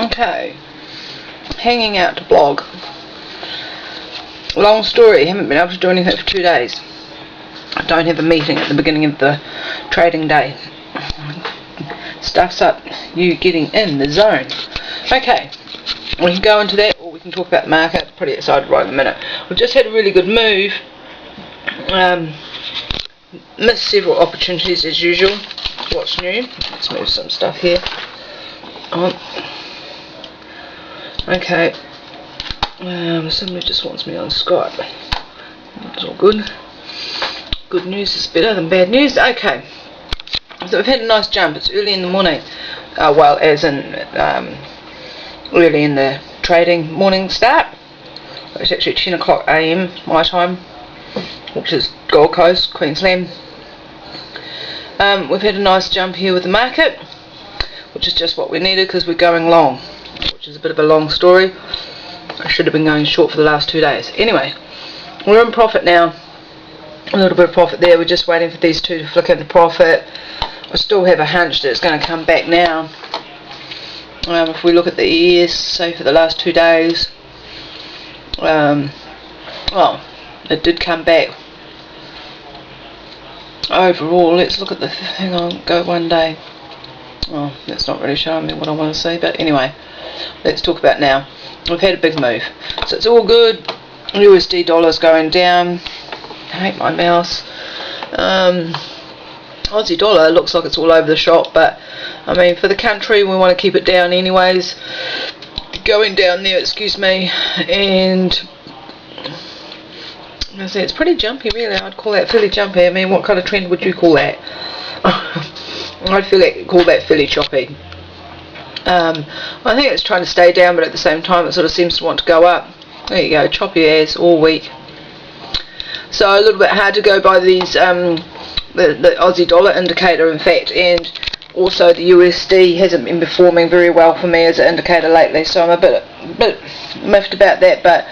Okay, hanging out to blog. Long story, haven't been able to do anything for 2 days. I don't have a meeting at the beginning of the trading day. Stuff's up, you getting in the zone. Okay, we can go into that, or we can talk about the market. Pretty excited right in a minute. We've just had a really good move. Missed several opportunities as usual. What's new? Let's move some stuff here. Okay. Somebody just wants me on Skype. It's all good. Good news is better than bad news. Okay. So we've had a nice jump. It's early in the morning. Well, as in early in the trading morning start. It's actually 10 o'clock AM my time, which is Gold Coast, Queensland. We've had a nice jump here with the market, which is just what we needed because we're going long, which is a bit of a long story. I should have been going short for the last 2 days. Anyway, we're in profit now. A little bit of profit there. We're just waiting for these two to flick into profit. I still have a hunch that it's going to come back now. If we look at the ES, say for the last 2 days, well, it did come back. Overall, let's look at the, hang on, go 1 day. Oh, that's not really showing me what I want to see, but anyway, let's talk about now. We've had a big move, so it's all good. USD dollar's going down. I hate my mouse. Aussie dollar looks like it's all over the shop, but I mean, for the country, we want to keep it down anyways. Going down there, excuse me, and I say it's pretty jumpy, really. I'd call that fairly jumpy. I mean, what kind of trend would you call that? I'd call that fairly choppy. I think it's trying to stay down, but at the same time, it sort of seems to want to go up. There you go, choppy as all week. So a little bit hard to go by these, the Aussie dollar indicator, in fact, and also the USD hasn't been performing very well for me as an indicator lately. So I'm a bit miffed about that, but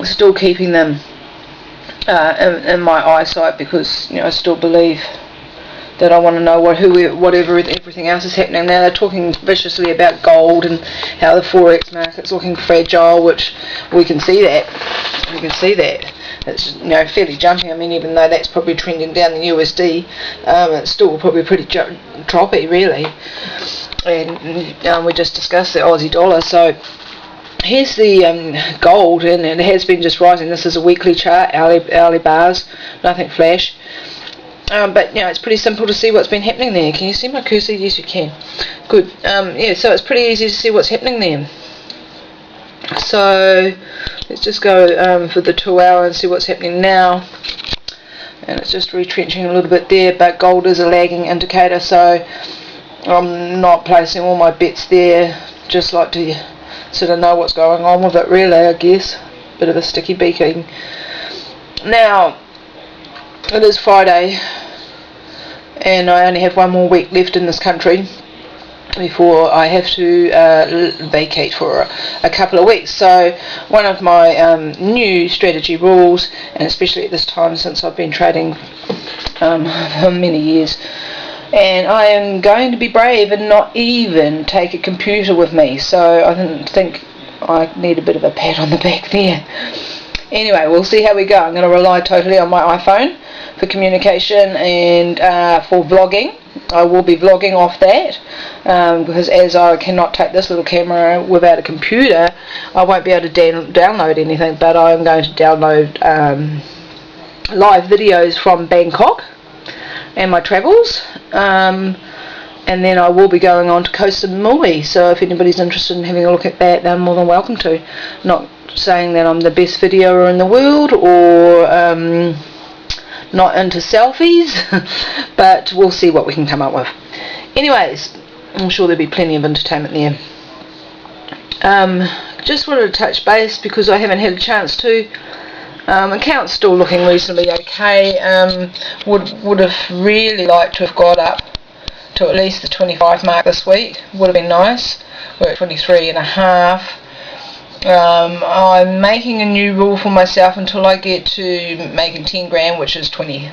still keeping them in my eyesight because I still believe that I want to know whatever everything else is happening. Now they're talking viciously about gold and how the forex market's looking fragile, which we can see that. It's fairly jumpy. I mean, even though that's probably trending down the USD, it's still probably pretty choppy, really. And we just discussed the Aussie dollar. So here's the gold, and it has been just rising. This is a weekly chart, hourly bars, nothing flash. But it's pretty simple to see what's been happening there. Can you see my cursor? Yes, you can. Good. Yeah, so it's pretty easy to see what's happening there. So let's just go for the 2 hour and see what's happening now. And it's just retrenching a little bit there, but gold is a lagging indicator, so I'm not placing all my bets there. Just like to sort of know what's going on with it, really, I guess. Bit of a sticky beaking. Now, it is Friday, and I only have 1 more week left in this country before I have to vacate for a couple of weeks. So one of my new strategy rules, and especially at this time since I've been trading for many years, and I am going to be brave and not even take a computer with me. So I didn't think I need a bit of a pat on the back there. Anyway, we'll see how we go. I'm going to rely totally on my iPhone for communication and for vlogging. I will be vlogging off that because as I cannot take this little camera without a computer, I won't be able to download anything, but I'm going to download live videos from Bangkok and my travels, and then I will be going on to Koh Samui, so if anybody's interested in having a look at that, they're more than welcome to. Not saying that I'm the best videoer in the world or not into selfies, but we'll see what we can come up with. Anyways, I'm sure there'll be plenty of entertainment there. Just wanted to touch base because I haven't had a chance to. Account's still looking reasonably okay. Would have really liked to have got up to at least the 25 mark this week. Would have been nice. We're at 23.5. I'm making a new rule for myself until I get to making 10 grand, which is 30.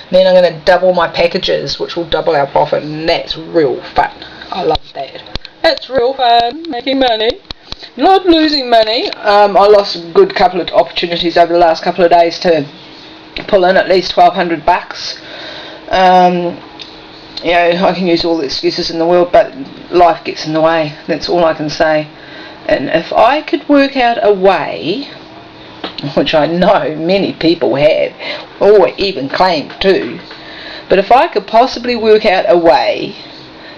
Then I'm going to double my packages, which will double our profit, and that's real fun. I love that. It's real fun making money. Not losing money. I lost a good couple of opportunities over the last couple of days to pull in at least $1,200. You know, I can use all the excuses in the world, but life gets in the way. That's all I can say. And if I could work out a way, which I know many people have, or even claim to, but if I could possibly work out a way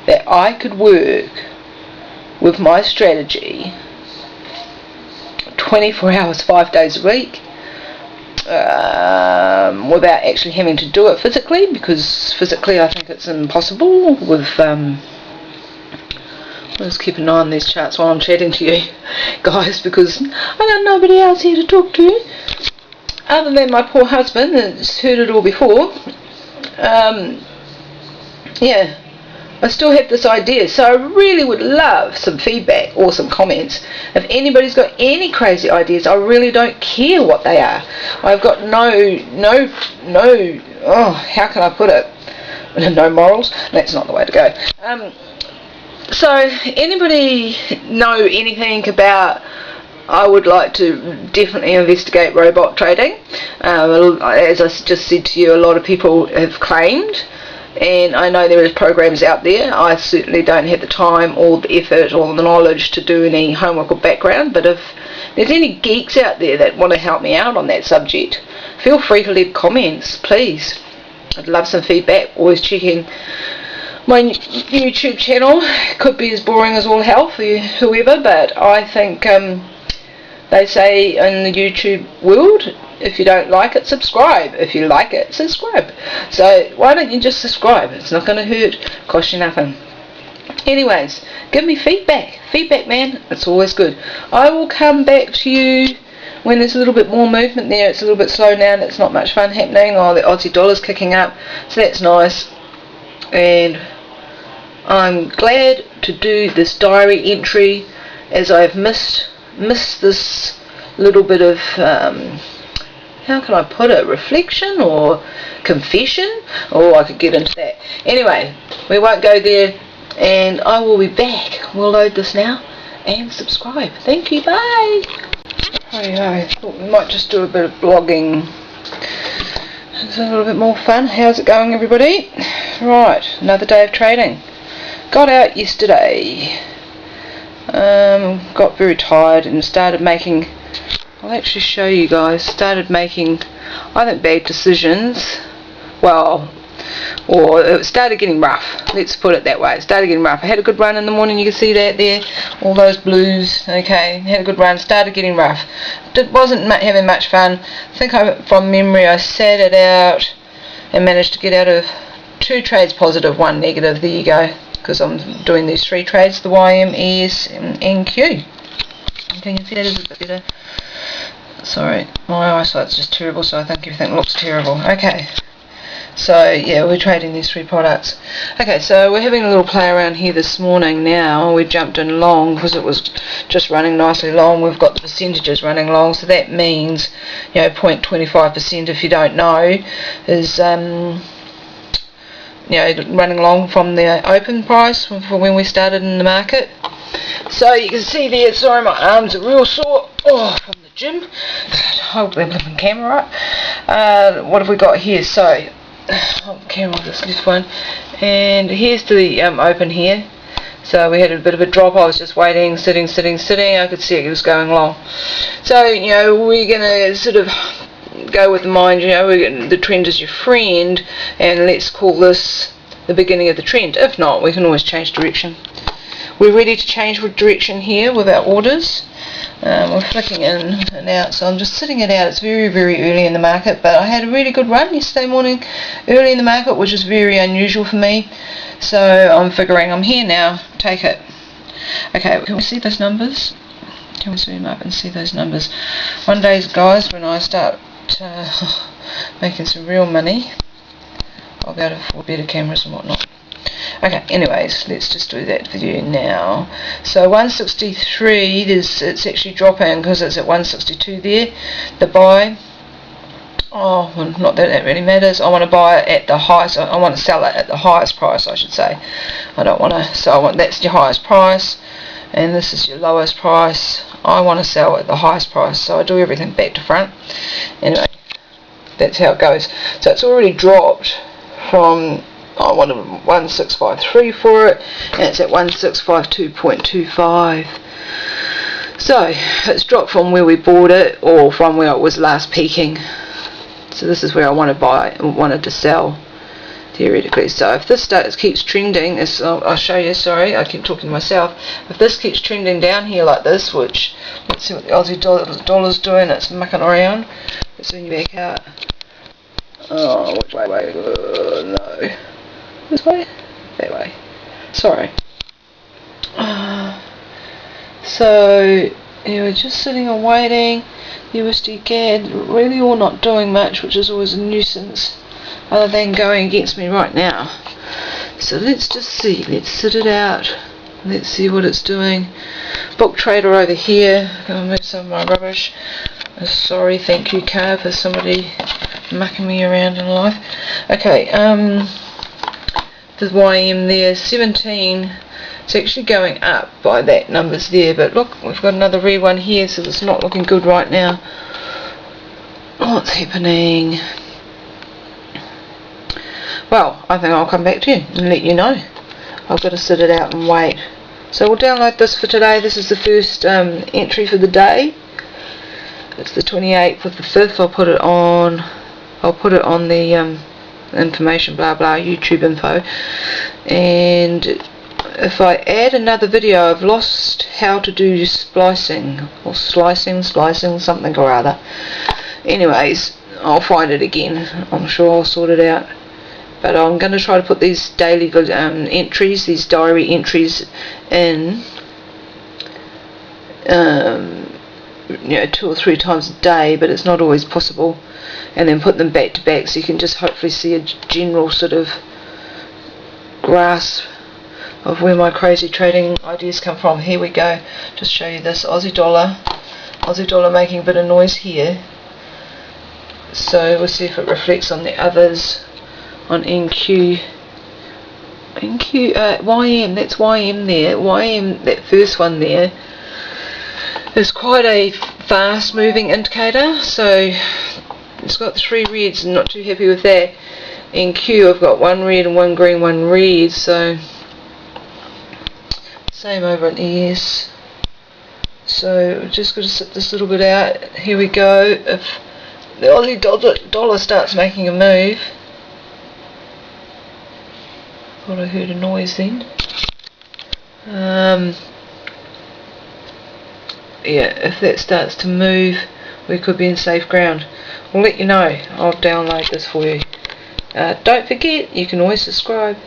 that I could work with my strategy 24 hours, 5 days a week, without actually having to do it physically, because physically I think it's impossible with I'll just keep an eye on these charts while I'm chatting to you guys, because I got nobody else here to talk to other than my poor husband that's heard it all before. Yeah, I still have this idea, so I really would love some feedback or some comments. If anybody's got any crazy ideas, I really don't care what they are. I've got no, how can I put it? No morals. That's not the way to go. So anybody know anything about, I would like to definitely investigate robot trading. As I just said to you, a lot of people have claimed, and I know there is programs out there. I certainly don't have the time or the effort or the knowledge to do any homework or background, but if there's any geeks out there that want to help me out on that subject, feel free to leave comments, please. I'd love some feedback. Always checking my YouTube channel. Could be as boring as all hell for you, whoever, but I think they say in the YouTube world, if you don't like it, subscribe. If you like it, subscribe. So why don't you just subscribe? It's not going to hurt, cost you nothing. Anyways, give me feedback. Feedback, man. It's always good. I will come back to you when there's a little bit more movement there. It's a little bit slow now and it's not much fun happening. Oh, the Aussie dollar's kicking up, so that's nice. And I'm glad to do this diary entry, as I've missed this little bit of how can I put it, reflection or confession, or I could get into that. Anyway, we won't go there, and I will be back. We'll load this now and subscribe. Thank you, bye. I thought we might just do a bit of blogging. It's a little bit more fun. How's it going, everybody? Right, another day of trading. Got out yesterday. Got very tired and started making, I'll actually show you guys, started making, I think, bad decisions. Well, or it started getting rough, let's put it that way. It started getting rough. I had a good run in the morning, you can see that there, all those blues. Okay, had a good run, started getting rough. Wasn't having much fun. I think from memory I sat it out and managed to get out of 2 trades positive, 1 negative. There you go, because I'm doing these 3 trades, the YM, ES and NQ. Can you see that is a bit better? Sorry, my eyesight's just terrible, so I think everything looks terrible. Okay, so yeah, we're trading these 3 products. Okay, so we're having a little play around here this morning now. We jumped in long because it was just running nicely long. We've got the percentages running long, so that means, you know, 0.25%, if you don't know, is you know, running long from the open price for when we started in the market. So you can see there, sorry, my arms are real sore, from the gym. Hold the flipping camera up. What have we got here? So, hold the camera on this left one, and here's the open here. So we had a bit of a drop. I was just waiting, sitting. I could see it was going long. So, you know, we're going to sort of go with the mind, you know, the trend is your friend, and let's call this the beginning of the trend. If not, we can always change direction. We're ready to change direction here with our orders. We're flicking in and out, so I'm just sitting it out. It's very, very early in the market, but I had a really good run yesterday morning early in the market, which is very unusual for me. So I'm figuring I'm here now. Take it. Okay, can we see those numbers? Can we zoom up and see those numbers? One day, guys, when I start making some real money, I'll be able to afford better cameras and whatnot. Okay, anyways, let's just do that for you now. So 163, it's actually dropping because it's at 162 there, the buy. Oh, well, not that that really matters. I want to buy it at the highest. I want to sell it at the highest price, I should say. I don't want to. So I want, that's your highest price, and this is your lowest price. I want to sell at the highest price, so I do everything back to front. Anyway, that's how it goes. So it's already dropped from, I wanted 1653 for it, and it's at 1652.25. So it's dropped from where we bought it, or from where it was last peaking. So this is where I want to buy, wanted to sell, theoretically. So if this keeps trending, I'll show you. Sorry, I keep talking to myself. If this keeps trending down here like this, which, let's see what the Aussie dollar's doing. It's mucking around. Let's zoom back out. Oh, which way? No, this way. That way. Sorry. So yeah, we're just sitting and waiting. USD CAD really all not doing much, which is always a nuisance, other than going against me right now. So let's just see. Let's sit it out. Let's see what it's doing. Book trader over here. I'm going to move some of my rubbish. Sorry, thank you, car, for somebody mucking me around in life. Okay, the YM there, 17. It's actually going up by that numbers there, but look, we've got another red one here, so it's not looking good right now. What's happening? Well, I think I'll come back to you and let you know. I've got to sit it out and wait. So we'll download this for today. This is the first entry for the day. It's the 28th of the 5th. I'll put it on the information, blah blah, YouTube info. And if I add another video, I've lost how to do splicing or slicing, something or other. Anyways, I'll find it again. I'm sure I'll sort it out. But I'm going to try to put these daily entries, these diary entries in, 2 or 3 times a day, but it's not always possible. And then put them back to back, so you can just hopefully see a general sort of grasp of where my crazy trading ideas come from. Here we go. Just show you this Aussie dollar making a bit of noise here. So we'll see if it reflects on the others. On NQ, YM, that's YM there. YM, that first one there, is quite a fast moving indicator. So it's got 3 reds, and not too happy with that. NQ, I've got 1 red and 1 green, 1 red. So same over in ES. So we're just going to sit this little bit out. Here we go. If the Aussie dollar starts making a move, thought I heard a noise then. Yeah, if that starts to move, we could be in safe ground. I'll let you know. I'll download this for you. Don't forget, you can always subscribe.